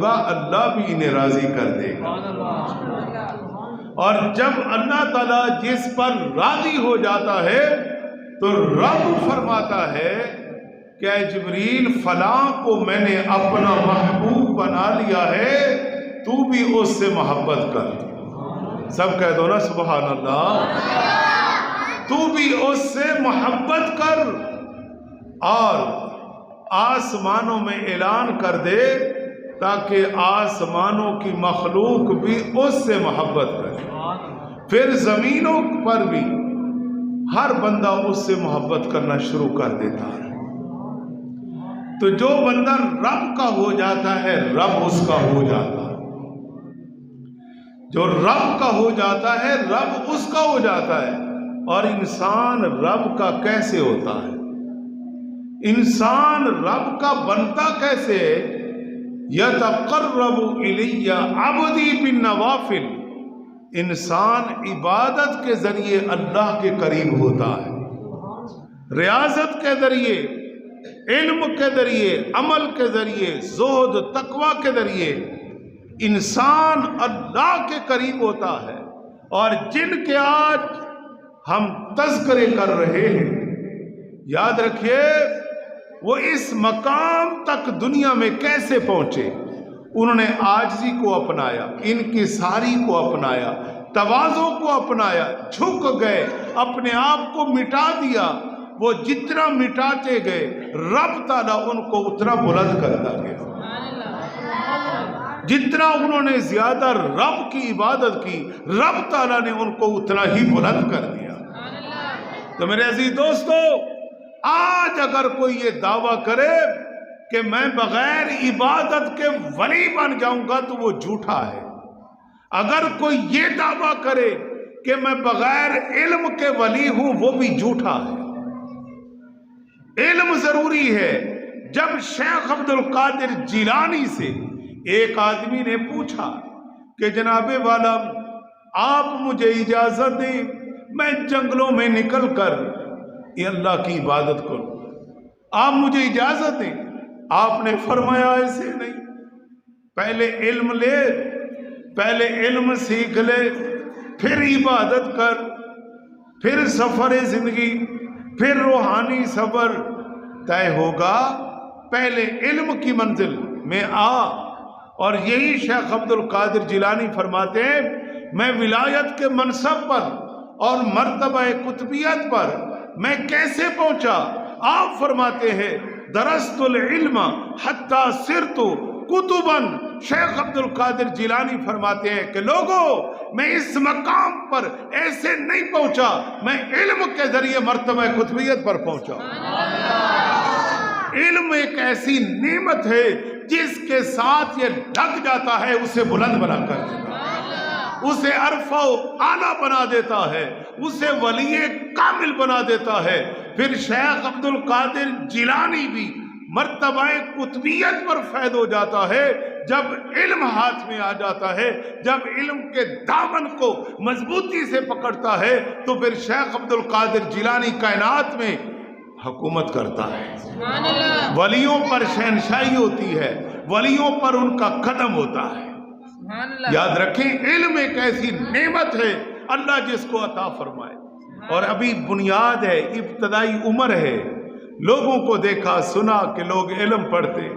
ہوگا اللہ بھی انہیں راضی کر دے گا۔ اور جب اللہ تعالیٰ جس پر راضی ہو جاتا ہے تو رب فرماتا ہے کہ اے جبریل فلاں کو میں نے اپنا محبوب بنا لیا ہے، تو بھی اس سے محبت کر۔ سب کہہ دو نا سبحان اللہ۔ تو بھی اس سے محبت کر اور آسمانوں میں اعلان کر دے تاکہ آسمانوں کی مخلوق بھی اس سے محبت کرے۔ پھر زمینوں پر بھی ہر بندہ اس سے محبت کرنا شروع کر دیتا ہے۔ تو جو بندہ رب کا ہو جاتا ہے رب اس کا ہو جاتا ہے، جو رب کا ہو جاتا ہے رب اس کا ہو جاتا ہے۔ اور انسان رب کا کیسے ہوتا ہے؟ انسان رب کا بنتا کیسے ہے؟ یتقرب الی عبدی بالنوافل، انسان عبادت کے ذریعے اللہ کے قریب ہوتا ہے، ریاضت کے ذریعے، علم کے ذریعے، عمل کے ذریعے، زہد تقوی کے ذریعے انسان اللہ کے قریب ہوتا ہے۔ اور جن کے آج ہم تذکرے کر رہے ہیں، یاد رکھیے وہ اس مقام تک دنیا میں کیسے پہنچے۔ انہوں نے عاجزی کو اپنایا، انکساری کو اپنایا، تواضع کو اپنایا، جھک گئے، اپنے آپ کو مٹا دیا۔ وہ جتنا مٹاتے گئے رب تعالیٰ ان کو اتنا بلند کرتا گیا۔ جتنا انہوں نے زیادہ رب کی عبادت کی رب تعالیٰ نے ان کو اتنا ہی بلند کر دیا۔ تو میرے عزیز دوستو، آج اگر کوئی یہ دعویٰ کرے کہ میں بغیر عبادت کے ولی بن جاؤں گا تو وہ جھوٹا ہے۔ اگر کوئی یہ دعویٰ کرے کہ میں بغیر علم کے ولی ہوں وہ بھی جھوٹا ہے۔ علم ضروری ہے۔ جب شیخ عبد القادر جیلانی سے ایک آدمی نے پوچھا کہ جناب والا آپ مجھے اجازت دیں میں جنگلوں میں نکل کر یہ اللہ کی عبادت کروں، آپ مجھے اجازت دیں؟ آپ نے فرمایا ایسے نہیں، پہلے علم لے، پہلے علم سیکھ لے، پھر عبادت کر، پھر سفر زندگی، پھر روحانی سفر طے ہوگا۔ پہلے علم کی منزل میں آ۔ اور یہی شیخ عبد القادر جیلانی فرماتے ہیں میں ولایت کے منصب پر اور مرتبہ قطبیت پر میں کیسے پہنچا؟ آپ فرماتے ہیں درست العلم حتی صرت کتباً۔ شیخ عبد القادر جیلانی فرماتے ہیں کہ لوگوں میں اس مقام پر ایسے نہیں پہنچا، میں علم کے ذریعے مرتبہ قطبیت پر پہنچا۔ علم ایک ایسی نعمت ہے جس کے ساتھ یہ لگ جاتا ہے اسے بلند بنا کر دیتا ہے، اسے عرفہ و اعلیٰ بنا دیتا ہے، اسے ولی کامل بنا دیتا ہے۔ پھر شیخ عبد القادر جیلانی بھی مرتبہ قطبیت پر فیض ہو جاتا ہے جب علم ہاتھ میں آ جاتا ہے، جب علم کے دامن کو مضبوطی سے پکڑتا ہے تو پھر شیخ عبد القادر جیلانی کائنات میں حکومت کرتا ہے۔ ولیوں پر شہنشاہی ہوتی ہے، ولیوں پر ان کا قدم ہوتا ہے۔ یاد رکھیں علم ایک ایسی نعمت ہے اللہ جس کو عطا فرمائے، اور ابھی بنیاد ہے، ابتدائی عمر ہے۔ لوگوں کو دیکھا سنا کہ لوگ علم پڑھتے۔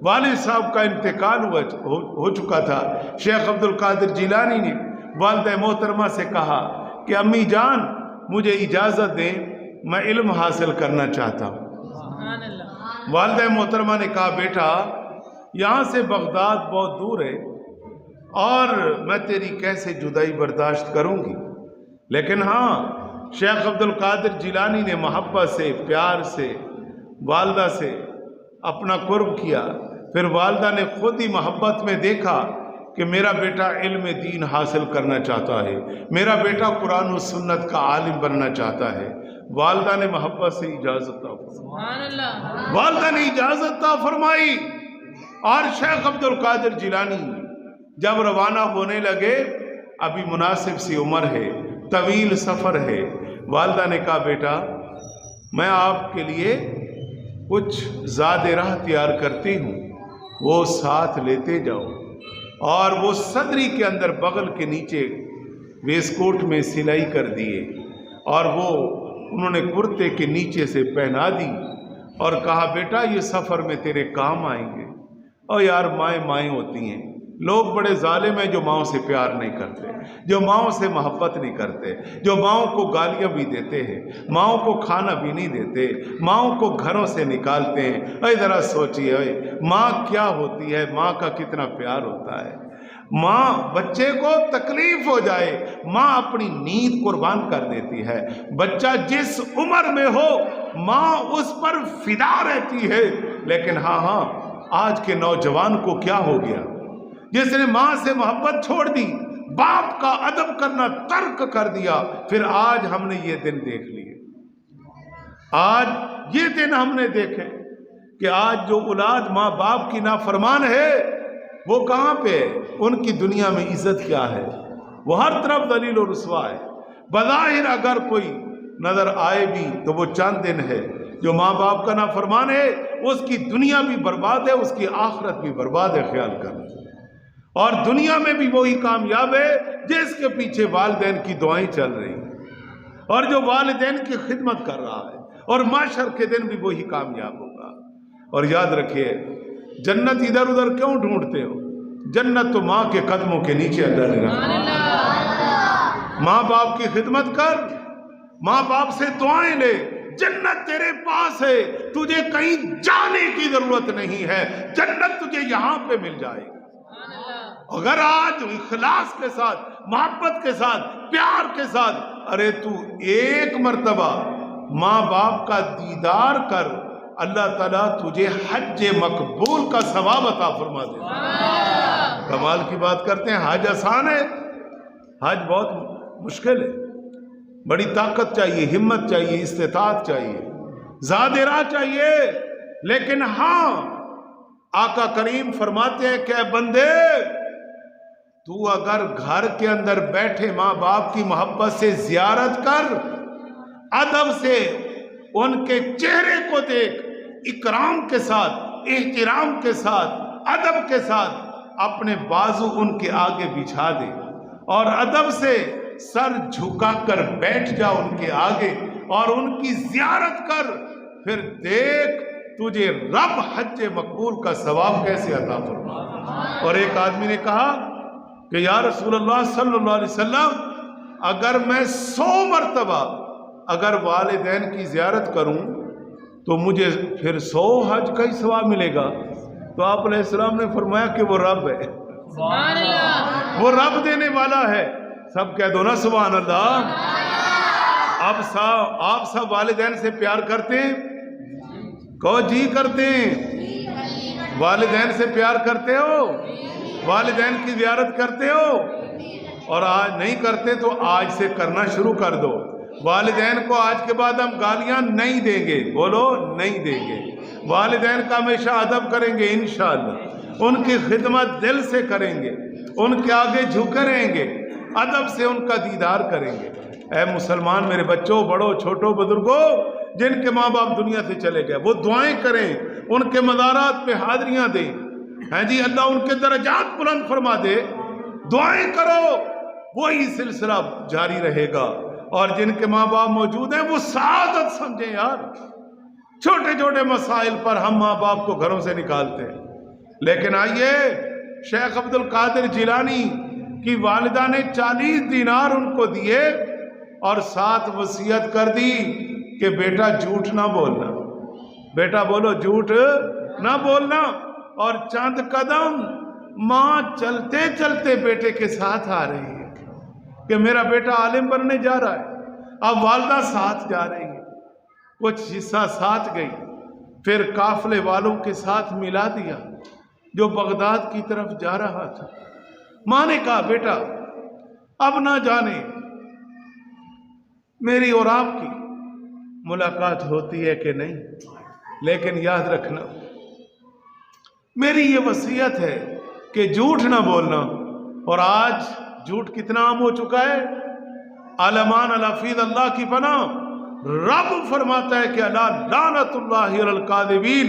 والد صاحب کا انتقال ہو چکا تھا۔ شیخ عبد القادر جیلانی نے والدہ محترمہ سے کہا کہ امی جان مجھے اجازت دیں میں علم حاصل کرنا چاہتا ہوں۔ والدہ محترمہ نے کہا بیٹا یہاں سے بغداد بہت دور ہے اور میں تیری کیسے جدائی برداشت کروں گی، لیکن ہاں شیخ عبد القادر جیلانی نے محبت سے پیار سے والدہ سے اپنا قرب کیا۔ پھر والدہ نے خود ہی محبت میں دیکھا کہ میرا بیٹا علم دین حاصل کرنا چاہتا ہے، میرا بیٹا قرآن و سنت کا عالم بننا چاہتا ہے۔ والدہ نے محبت سے اجازت فرمائی، والدہ نے اجازت فرمائی، اور شیخ عبد القادر جیلانی جب روانہ ہونے لگے، ابھی مناسب سی عمر ہے، طویل سفر ہے، والدہ نے کہا بیٹا میں آپ کے لیے کچھ زاد راہ تیار کرتی ہوں۔ وہ ساتھ لیتے جاؤ، اور وہ صدری کے اندر بغل کے نیچے ویسکوٹ میں سلائی کر دیے، اور وہ انہوں نے کرتے کے نیچے سے پہنا دی اور کہا بیٹا یہ سفر میں تیرے کام آئیں گے۔ اور یار مائیں ہوتی ہیں، لوگ بڑے ظالم ہیں جو ماؤں سے پیار نہیں کرتے، جو ماؤں سے محبت نہیں کرتے، جو ماؤں کو گالیاں بھی دیتے ہیں، ماؤں کو کھانا بھی نہیں دیتے، ماؤں کو گھروں سے نکالتے ہیں۔ اے ذرا سوچیے ماں کیا ہوتی ہے، ماں کا کتنا پیار ہوتا ہے۔ ماں بچے کو تکلیف ہو جائے ماں اپنی نیند قربان کر دیتی ہے۔ بچہ جس عمر میں ہو ماں اس پر فدا رہتی ہے، لیکن ہاں آج کے نوجوان کو کیا ہو گیا، جس نے ماں سے محبت چھوڑ دی، باپ کا ادب کرنا ترک کر دیا، پھر آج ہم نے یہ دن دیکھ لیے۔ آج یہ دن ہم نے دیکھے کہ آج جو اولاد ماں باپ کی نافرمان ہے وہ کہاں پہ ہے، ان کی دنیا میں عزت کیا ہے، وہ ہر طرف ذلیل و رسوا ہے۔ بظاہر اگر کوئی نظر آئے بھی تو وہ چند دن ہے۔ جو ماں باپ کا نافرمان ہے اس کی دنیا بھی برباد ہے، اس کی آخرت بھی برباد ہے، خیال کر۔ اور دنیا میں بھی وہی کامیاب ہے جس کے پیچھے والدین کی دعائیں چل رہی ہیں، اور جو والدین کی خدمت کر رہا ہے، اور معاشر کے دن بھی وہی کامیاب ہوگا۔ اور یاد رکھیے جنت ادھر ادھر کیوں ڈھونڈتے ہو، جنت تو ماں کے قدموں کے نیچے اللہ نے رکھا۔ ماں باپ کی خدمت کر، ماں باپ سے دعائیں لے، جنت تیرے پاس ہے، تجھے کہیں جانے کی ضرورت نہیں ہے، جنت تجھے یہاں پہ مل جائے گی۔ اگر آج اخلاص کے ساتھ، محبت کے ساتھ، پیار کے ساتھ ارے تو ایک مرتبہ ماں باپ کا دیدار کر، اللہ تعالیٰ تجھے حج مقبول کا ثواب عطا فرما دے۔ کمال کی بات کرتے ہیں، حج آسان ہے، حج بہت مشکل ہے، بڑی طاقت چاہیے، ہمت چاہیے، استطاعت چاہیے، زاد راہ چاہیے۔ لیکن ہاں آقا کریم فرماتے ہیں کہ اے بندے تو اگر گھر کے اندر بیٹھے ماں باپ کی محبت سے زیارت کر، ادب سے ان کے چہرے کو دیکھ، اکرام کے ساتھ، احترام کے ساتھ، ادب کے ساتھ اپنے بازو ان کے آگے بچھا دے، اور ادب سے سر جھکا کر بیٹھ جا ان کے آگے اور ان کی زیارت کر، پھر دیکھ تجھے رب حج مقبول کا ثواب کیسے عطا فرما۔ اور ایک آدمی نے کہا کہ یا رسول اللہ صلی اللہ علیہ وسلم اگر میں 100 مرتبہ اگر والدین کی زیارت کروں تو مجھے پھر 100 حج کا ہی ثواب ملے گا؟ تو آپ علیہ السلام نے فرمایا کہ وہ رب ہے، وہ رب دینے والا ہے۔ سب کہہ دو نا سبحان اللہ۔ آپ سب والدین سے پیار کرتے ہیں؟ کہو جی کرتے ہیں۔ والدین سے پیار کرتے ہو؟ والدین کی زیارت کرتے ہو؟ اور آج نہیں کرتے تو آج سے کرنا شروع کر دو۔ والدین کو آج کے بعد ہم گالیاں نہیں دیں گے، بولو نہیں دیں گے۔ والدین کا ہمیشہ ادب کریں گے انشاءاللہ، ان کی خدمت دل سے کریں گے، ان کے آگے جھکے رہیں گے، ادب سے ان کا دیدار کریں گے۔ اے مسلمان میرے بچوں، بڑوں، چھوٹوں، بزرگوں، جن کے ماں باپ دنیا سے چلے گئے وہ دعائیں کریں، ان کے مزارات پہ حاضریاں دیں، ہیں جی اللہ ان کے درجات بلند فرما دے، دعائیں کرو، وہی سلسلہ جاری رہے گا۔ اور جن کے ماں باپ موجود ہیں وہ سعادت سمجھیں یار۔ چھوٹے چھوٹے مسائل پر ہم ماں باپ کو گھروں سے نکالتے ہیں، لیکن آئیے شیخ عبد القادر جیلانی کی والدہ نے 40 دینار ان کو دیے اور ساتھ وصیت کر دی کہ بیٹا جھوٹ نہ بولنا، بیٹا بولو جھوٹ نہ بولنا۔ اور چند قدم ماں چلتے چلتے بیٹے کے ساتھ آ رہی ہے کہ میرا بیٹا عالم بننے جا رہا ہے، اب والدہ ساتھ جا رہی ہے، کچھ حصہ ساتھ گئی، پھر قافلے والوں کے ساتھ ملا دیا جو بغداد کی طرف جا رہا تھا۔ ماں نے کہا بیٹا اب نہ جانے میری اور آپ کی ملاقات ہوتی ہے کہ نہیں، لیکن یاد رکھنا میری یہ وصیت ہے کہ جھوٹ نہ بولنا۔ اور آج جھوٹ کتنا عام ہو چکا ہے، عالمان الافید اللہ کی پناہ۔ رب فرماتا ہے کہ اللہ لعنت اللہ علی الکاذبین،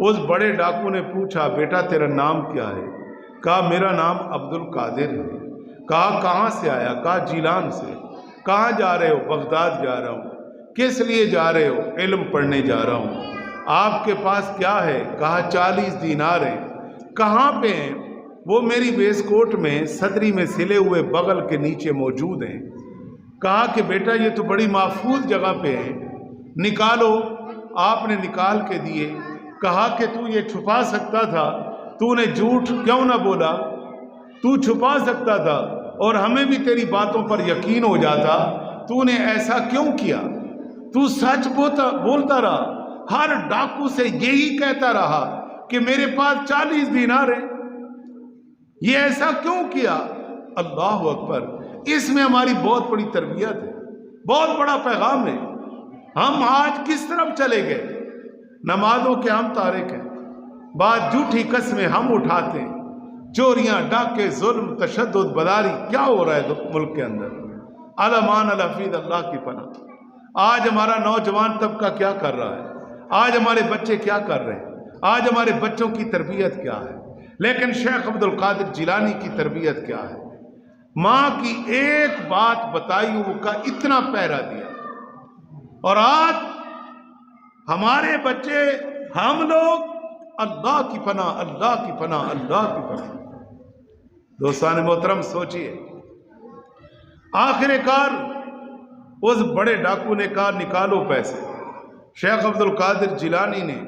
اس بڑے ڈاکو نے پوچھا بیٹا تیرا نام کیا ہے؟ کہا میرا نام عبد القادر ہے۔ کہا کہاں سے آیا؟ کہا جیلان سے۔ کہاں جا رہے ہو؟ بغداد جا رہا ہوں۔ کس لیے جا رہے ہو؟ علم پڑھنے جا رہا ہوں۔ آپ کے پاس کیا ہے؟ کہا 40 دینار ہیں۔ کہاں پہ ہیں؟ وہ میری ویس کوٹ میں صدری میں سلے ہوئے بغل کے نیچے موجود ہیں۔ کہا کہ بیٹا یہ تو بڑی محفوظ جگہ پہ ہے، نکالو۔ آپ نے نکال کے دیے۔ کہا کہ تو یہ چھپا سکتا تھا، تو نے جھوٹ کیوں نہ بولا؟ تو چھپا سکتا تھا اور ہمیں بھی تیری باتوں پر یقین ہو جاتا، تو نے ایسا کیوں کیا؟ تو سچ بولتا رہا، ہر ڈاکو سے یہی کہتا رہا کہ میرے پاس 40 دینار ہیں، یہ ایسا کیوں کیا؟ اللہ اکبر! اس میں ہماری بہت بڑی تربیت ہے، بہت بڑا پیغام ہے۔ ہم آج کس طرف چلے گئے؟ نمازوں کے ہم تارک ہیں، بعد جھوٹی قسمیں ہم اٹھاتے ہیں، چوریاں، ڈاکے، ظلم، تشدد، بداری، کیا ہو رہا ہے ملک کے اندر؟ علمان الحفیظ اللہ کی پناہ۔ آج ہمارا نوجوان طبقہ کیا کر رہا ہے؟ آج ہمارے بچے کیا کر رہے ہیں؟ آج ہمارے بچوں کی تربیت کیا ہے؟ لیکن شیخ عبد القادر جیلانی کی تربیت کیا ہے؟ ماں کی ایک بات بتائی وہ کا اتنا پہرا دیا، اور آج ہمارے بچے، ہم لوگ اللہ کی پناہ، اللہ کی پناہ، اللہ کی پناہ۔ دوستان محترم سوچئے، آخر کار اس بڑے ڈاکو نے کہا نکالو پیسے۔ شیخ عبد القادر جیلانی نے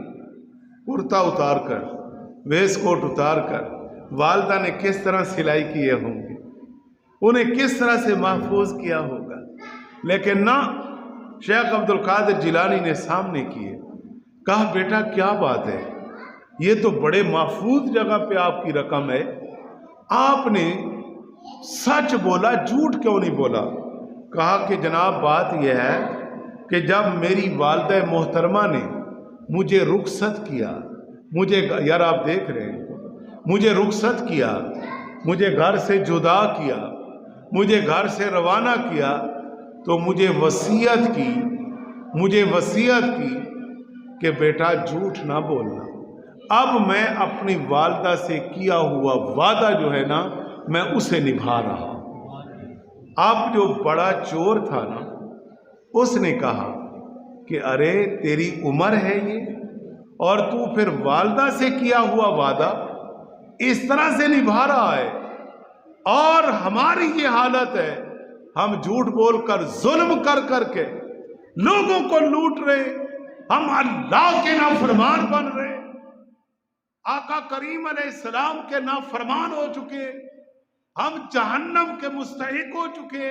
کرتا اتار کر، ویس کوٹ اتار کر، والدہ نے کس طرح سلائی کیے ہوں گے، انہیں کس طرح سے محفوظ کیا ہوگا، لیکن نہ، شیخ عبد القادر جیلانی نے سامنے کیے۔ کہا بیٹا کیا بات ہے؟ یہ تو بڑے محفوظ جگہ پہ آپ کی رقم ہے، آپ نے سچ بولا، جھوٹ کیوں نہیں بولا؟ کہا کہ جناب بات یہ ہے کہ جب میری والدہ محترمہ نے مجھے رخصت کیا، مجھے، یار آپ دیکھ رہے ہیں، مجھے رخصت کیا، مجھے گھر سے جدا کیا، مجھے گھر سے روانہ کیا، تو مجھے وصیت کی کہ بیٹا جھوٹ نہ بولنا۔ اب میں اپنی والدہ سے کیا ہوا وعدہ جو ہے نا، میں اسے نبھا رہا ہوں۔ اب جو بڑا چور تھا نا، اس نے کہا کہ ارے تیری عمر ہے یہ، اور تو پھر والدہ سے کیا ہوا وعدہ اس طرح سے نبھا رہا ہے، اور ہماری یہ حالت ہے، ہم جھوٹ بول کر، ظلم کر کے لوگوں کو لوٹ رہے، ہم اللہ کے نافرمان بن رہے، آقا کریم علیہ السلام کے نافرمان ہو چکے، ہم جہنم کے مستحق ہو چکے۔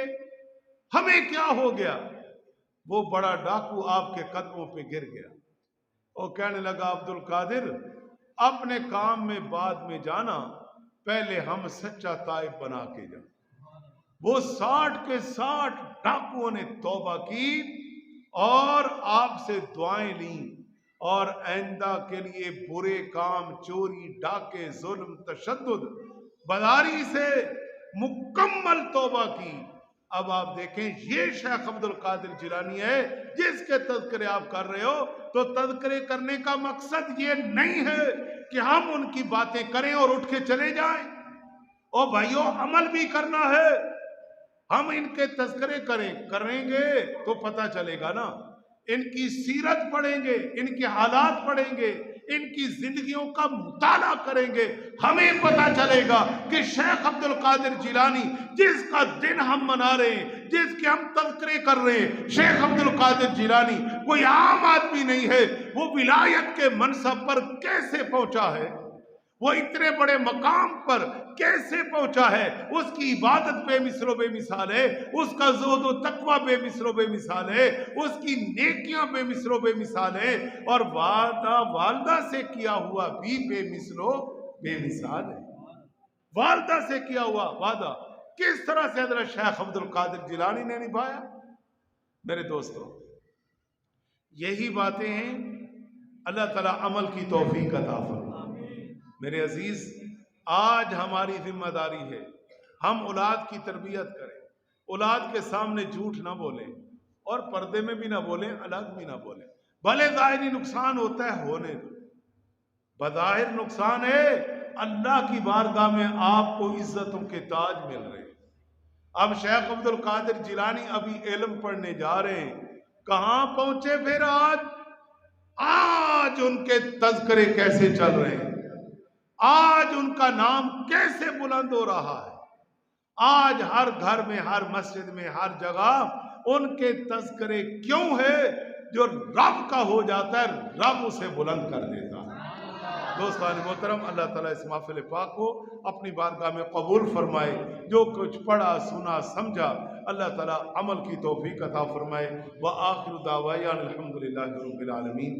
ہمیں کیا ہو گیا؟ وہ بڑا ڈاکو آپ کے قدموں پہ گر گیا اور کہنے لگا عبد القادر اپنے کام میں بعد میں جانا، پہلے ہم سچا تائب بنا کے جانا۔ وہ 60 کے 60 ڈاکوؤں نے توبہ کی اور آپ سے دعائیں لیں، اور آئندہ کے لیے برے کام، چوری، ڈاکے، ظلم، تشدد، بداری سے مکمل توبہ کی۔ اب آپ دیکھیں یہ شیخ عبد القادر جیلانی ہے جس کے تذکرے آپ کر رہے ہو، تو تذکرے کرنے کا مقصد یہ نہیں ہے کہ ہم ان کی باتیں کریں اور اٹھ کے چلے جائیں۔ او بھائیو، عمل بھی کرنا ہے۔ ہم ان کے تذکرے کریں گے تو پتہ چلے گا نا، ان کی سیرت پڑھیں گے، ان کے حالات پڑھیں گے، ان کی زندگیوں کا مطالعہ کریں گے، ہمیں پتہ چلے گا کہ شیخ عبد القادر جیلانی جس کا دن ہم منا رہے ہیں، جس کے ہم تذکرے کر رہے ہیں، شیخ عبد القادر جیلانی کوئی عام آدمی نہیں ہے۔ وہ ولایت کے منصب پر کیسے پہنچا ہے، وہ اتنے بڑے مقام پر کیسے پہنچا ہے، اس کی عبادت بے مثل و بے مثال ہے، اس کا زہد و تقوی بے مثل و بے مثال ہے، اس کی نیکیاں بے مثل و بے مثال ہے، اور وعدہ والدہ سے کیا ہوا بھی بے مثل و بے مثال ہے۔ والدہ سے کیا ہوا وعدہ کس طرح سے حضرت شیخ عبد القادر جیلانی نے نبھایا؟ میرے دوستو، یہی باتیں ہیں، اللہ تعالیٰ عمل کی توفیق عطا فرمائے۔ میرے عزیز، آج ہماری ذمہ داری ہے ہم اولاد کی تربیت کریں، اولاد کے سامنے جھوٹ نہ بولیں، اور پردے میں بھی نہ بولیں، الگ بھی نہ بولیں، بھلے ظاہری نقصان ہوتا ہے ہونے دو، بظاہر نقصان ہے، اللہ کی بارگاہ میں آپ کو عزتوں کے تاج مل رہے ہیں۔ اب شیخ عبد القادر جیلانی ابھی علم پڑھنے جا رہے ہیں، کہاں پہنچے پھر آج ان کے تذکرے کیسے چل رہے ہیں، آج ان کا نام کیسے بلند ہو رہا ہے، آج ہر گھر میں، ہر مسجد میں، ہر جگہ ان کے تذکرے کیوں ہے؟ جو رب کا ہو جاتا ہے رب اسے بلند کر دیتا ہے۔ دوستان محترم، اللہ تعالیٰ اس محفل پاک کو اپنی بارگاہ میں قبول فرمائے، جو کچھ پڑھا سنا سمجھا اللہ تعالیٰ عمل کی توفیق عطا فرمائے۔ وآخر دعوانا الحمدللہ رب العالمین۔